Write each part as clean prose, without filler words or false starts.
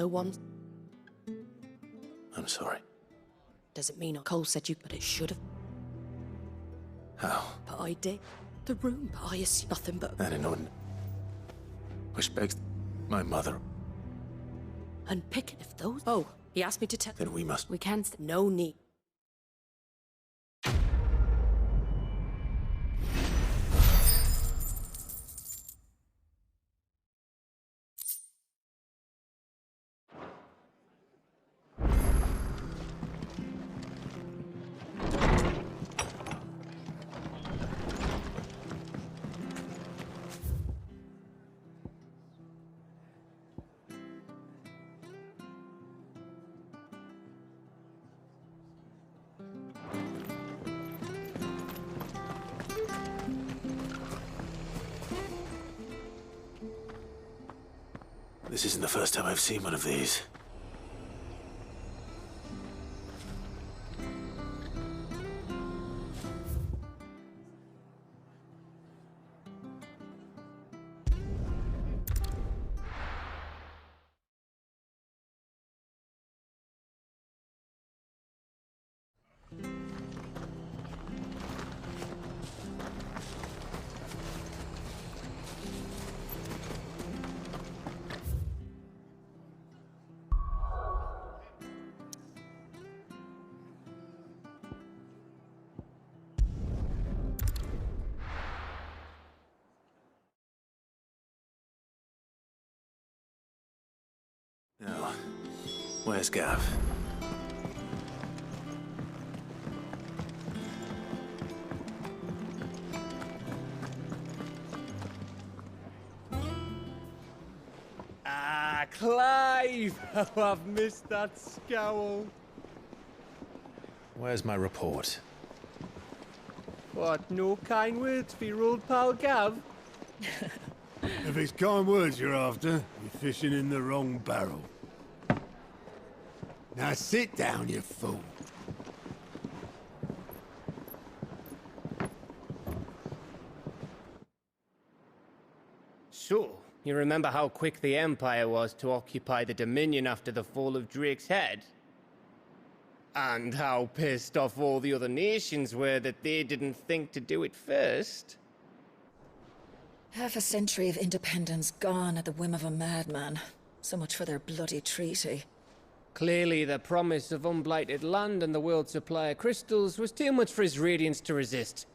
no one. I'm sorry. Doesn't mean Cole said you, but it should have. How? But I did. The room, but I see nothing but. And an ordinary. Which begs my mother. And picking if those. Oh, he asked me to tell. Then we must. We can't. No need. This isn't the first time I've seen one of these. Now, where's Gav? Ah, Clive! Oh, I've missed that scowl. Where's my report? What, no kind words for your old pal Gav? If it's kind words you're after, you're fishing in the wrong barrel. Now sit down, you fool. So, you remember how quick the Empire was to occupy the Dominion after the fall of Drake's head? And how pissed off all the other nations were that they didn't think to do it first? Half a century of independence gone at the whim of a madman. So much for their bloody treaty. Clearly, the promise of unblighted land and the world's supply of crystals was too much for his radiance to resist.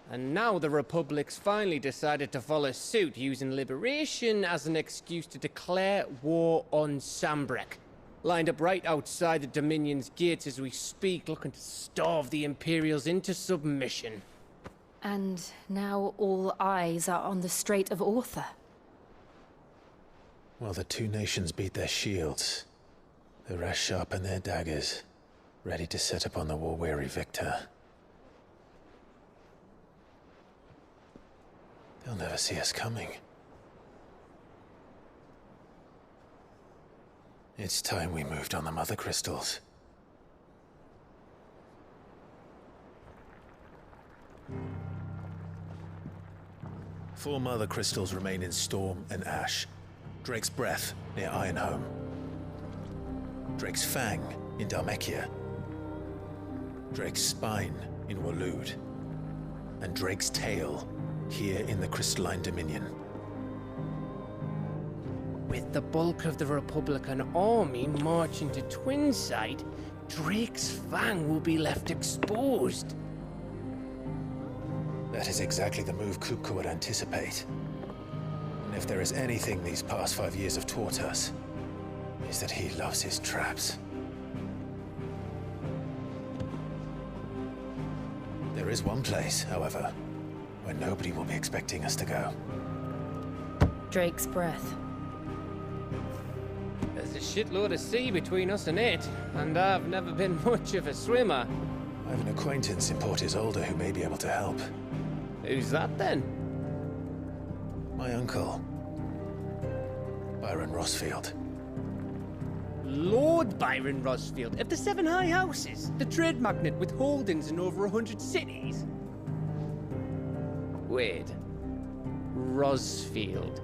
And now the Republic's finally decided to follow suit, using liberation as an excuse to declare war on Sambrek. Lined up right outside the Dominion's gates as we speak, looking to starve the Imperials into submission. And now all eyes are on the Strait of Author. While the two nations beat their shields, the rest sharpen their daggers, ready to set upon the war-weary victor. They'll never see us coming. It's time we moved on the Mother Crystals. Four Mother Crystals remain in Storm and Ash. Drake's Breath near Ironhome. Drake's Fang in Dhalmekia. Drake's Spine in Waloed. And Drake's Tail here in the Crystalline Dominion. With the bulk of the Republican army marching to Twinside, Drake's Fang will be left exposed. That is exactly the move Kupka would anticipate. And if there is anything these past 5 years have taught us, is that he loves his traps. There is one place, however, where nobody will be expecting us to go. Drake's Breath. There's a shitload of sea between us and it, and I've never been much of a swimmer. I have an acquaintance in Port Isolde who may be able to help. Who's that then? My uncle, Byron Rossfield. Lord Byron Rossfield of the Seven High Houses, the trade magnate with holdings in over 100 cities. Wait, Rossfield.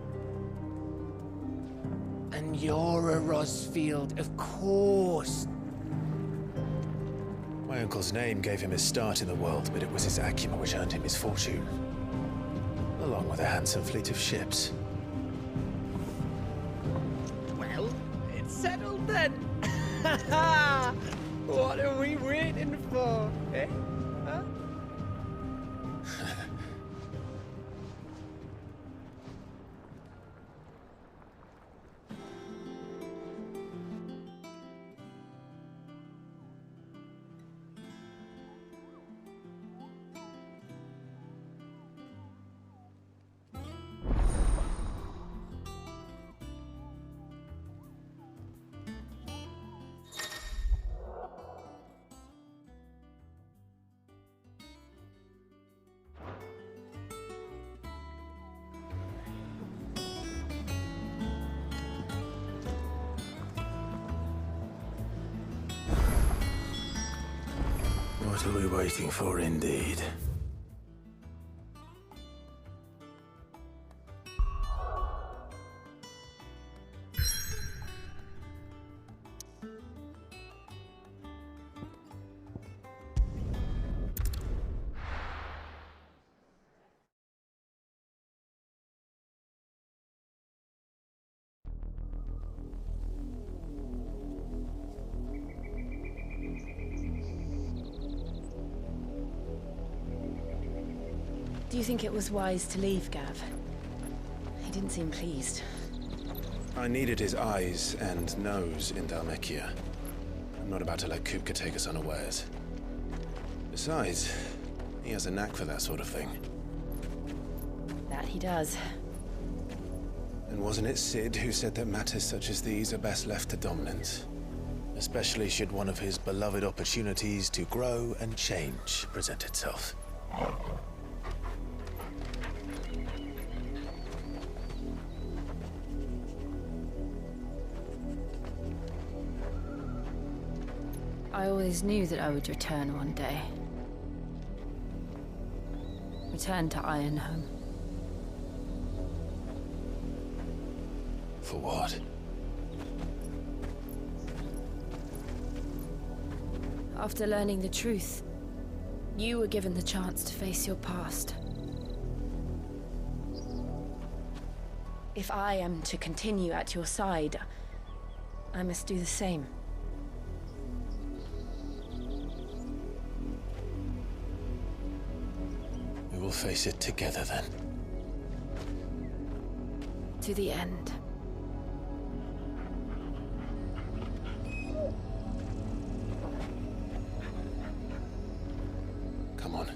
And you're a Rosfield, of course. My uncle's name gave him his start in the world, but it was his acumen which earned him his fortune. Along with a handsome fleet of ships. Well, it's settled then. What are we waiting for, eh? Huh? What are we waiting for, indeed? Do you think it was wise to leave, Gav? He didn't seem pleased. I needed his eyes and nose in Dhalmekia. I'm not about to let Kupka take us unawares. Besides, he has a knack for that sort of thing. That he does. And wasn't it Sid who said that matters such as these are best left to dominance? Especially should one of his beloved opportunities to grow and change present itself. I always knew that I would return one day. Return to Ironhome. For what? After learning the truth, you were given the chance to face your past. If I am to continue at your side, I must do the same. We will face it together then. To the end. Come on.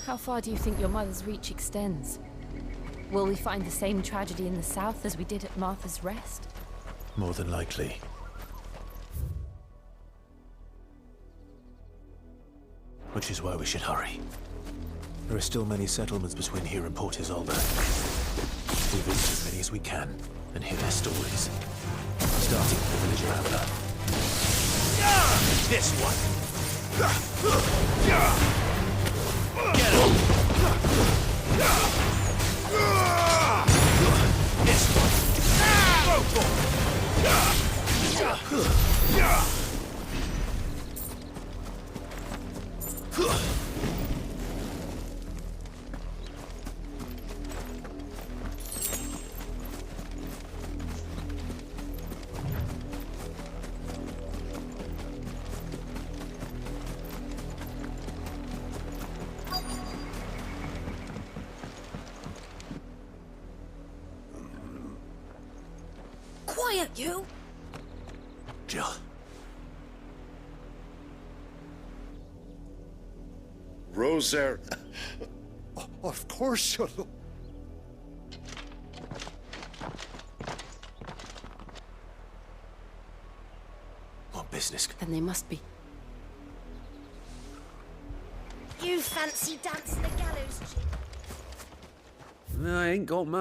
How far do you think your mother's reach extends? Will we find the same tragedy in the south as we did at Martha's Rest? More than likely. Which is why we should hurry. There are still many settlements between here and Port Isolde. We'll visit as many as we can and hear their stories. Starting with the village around her. This one! Get him! This one! Go for Quiet, you! Jill. Rosaire. Of course you'll... What business? Then they must be. You fancy dancing the gallows, Jim? I ain't got much.